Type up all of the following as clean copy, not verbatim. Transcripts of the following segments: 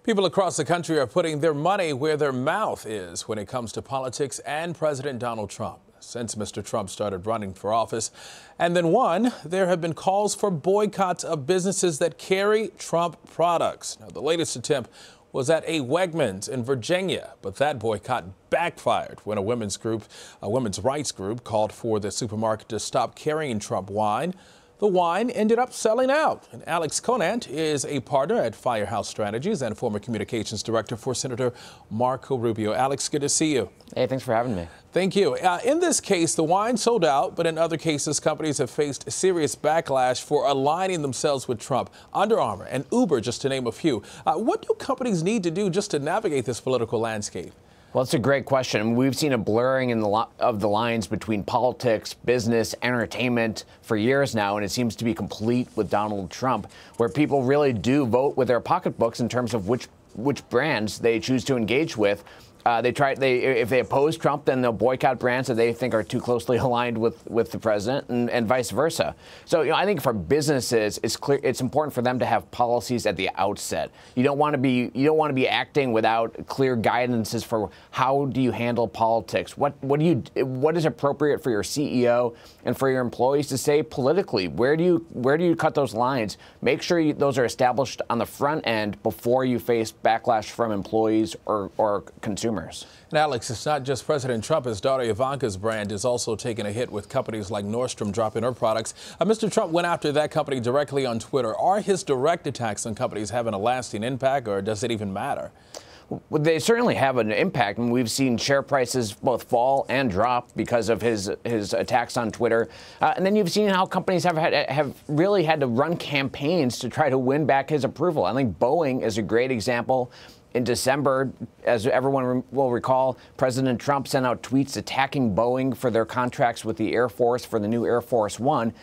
People across the country are putting their money where their mouth is when it comes to politics and President Donald Trump. Since Mr. Trump started running for office and then won, there have been calls for boycotts of businesses that carry Trump products. Now, the latest attempt was at a Wegmans in Virginia, but that boycott backfired when a women's rights group called for the supermarket to stop carrying Trump wine. The wine ended up selling out. And Alex Conant is a partner at Firehouse Strategies and former communications director for Senator Marco Rubio. Alex, good to see you. Hey, thanks for having me. Thank you. In this case, the wine sold out, but in other cases, companies have faced serious backlash for aligning themselves with Trump. Under Armour and Uber, just to name a few. What do companies need to do just to navigate this political landscape? Well, it's a great question. We've seen a blurring of the lines between politics, business, entertainment for years now, and it seems to be complete with Donald Trump, where people really do vote with their pocketbooks in terms of which brands they choose to engage with. If they oppose Trump, then they'll boycott brands that they think are too closely aligned with the president, and vice versa. So, I think for businesses, it's important for them to have policies at the outset. You don't want to be acting without clear guidances for how do you handle politics. What is appropriate for your CEO and for your employees to say politically? Where do you cut those lines? Make sure those are established on the front end before you face backlash from employees or consumers. And Alex, it's not just President Trump. His daughter Ivanka's brand is also taking a hit with companies like Nordstrom dropping her products. Mr. Trump went after that company directly on Twitter. Are his direct attacks on companies having a lasting impact, or does it even matter? Well, they certainly have an impact, and we've seen share prices both fall and drop because of his attacks on Twitter. And then you've seen how companies have really had to run campaigns to try to win back his approval. I think Boeing is a great example. In December, as everyone will recall, President Trump sent out tweets attacking Boeing for their contracts with the Air Force for the new Air Force One.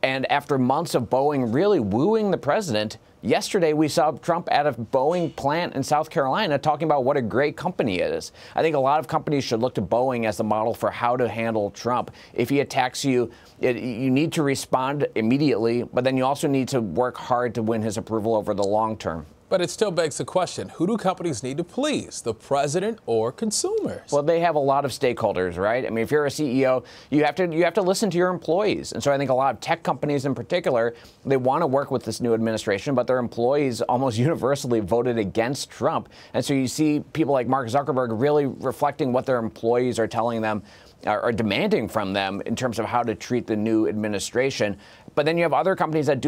And after months of Boeing really wooing the president, yesterday we saw Trump at a Boeing plant in South Carolina talking about what a great company it is. I think a lot of companies should look to Boeing as the model for how to handle Trump. If he attacks you, you need to respond immediately, but then you also need to work hard to win his approval over the long term. But it still begs the question, who do companies need to please, the president or consumers? Well, they have a lot of stakeholders, right? I mean, if you're a CEO, you have to listen to your employees. And so I think a lot of tech companies in particular, they want to work with this new administration, but their employees almost universally voted against Trump. And so you see people like Mark Zuckerberg really reflecting what their employees are telling them are demanding from them in terms of how to treat the new administration. But then you have other companies that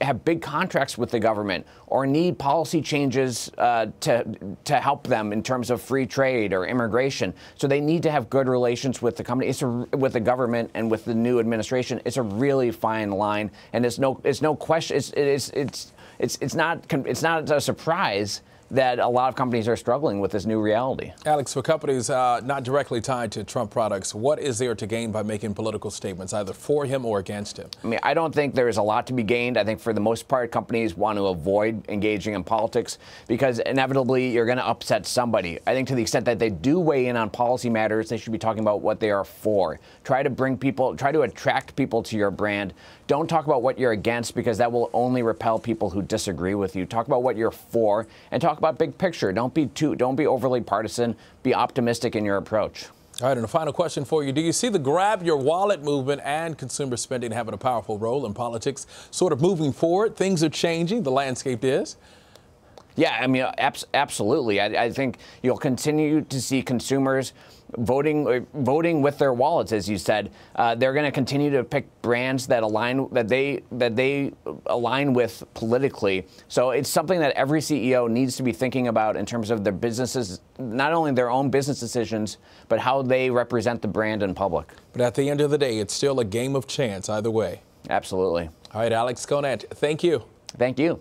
have big contracts with the government or need policy changes to help them in terms of free trade or immigration. So they need to have good relations with the company, with the government and with the new administration. It's a really fine line, and it's no question. It's not a surprise that a lot of companies are struggling with this new reality. Alex, for companies not directly tied to Trump products, what is there to gain by making political statements, either for him or against him? I mean, I don't think there's a lot to be gained. I think for the most part, companies want to avoid engaging in politics because inevitably you're going to upset somebody. I think to the extent that they do weigh in on policy matters, they should be talking about what they are for. Try to attract people to your brand. Don't talk about what you're against because that will only repel people who disagree with you. Talk about what you're for and talk about big picture. Don't be overly partisan. Be optimistic in your approach. All right, and a final question for you. Do you see the grab your wallet movement and consumer spending having a powerful role in politics sort of moving forward? Things are changing. The landscape is. Yeah, I mean, absolutely. I think you'll continue to see consumers voting with their wallets, as you said. They're going to continue to pick brands that they align with politically. So it's something that every CEO needs to be thinking about in terms of their businesses, not only their own business decisions, but how they represent the brand in public. But at the end of the day, it's still a game of chance either way. Absolutely. All right, Alex Conant, thank you. Thank you.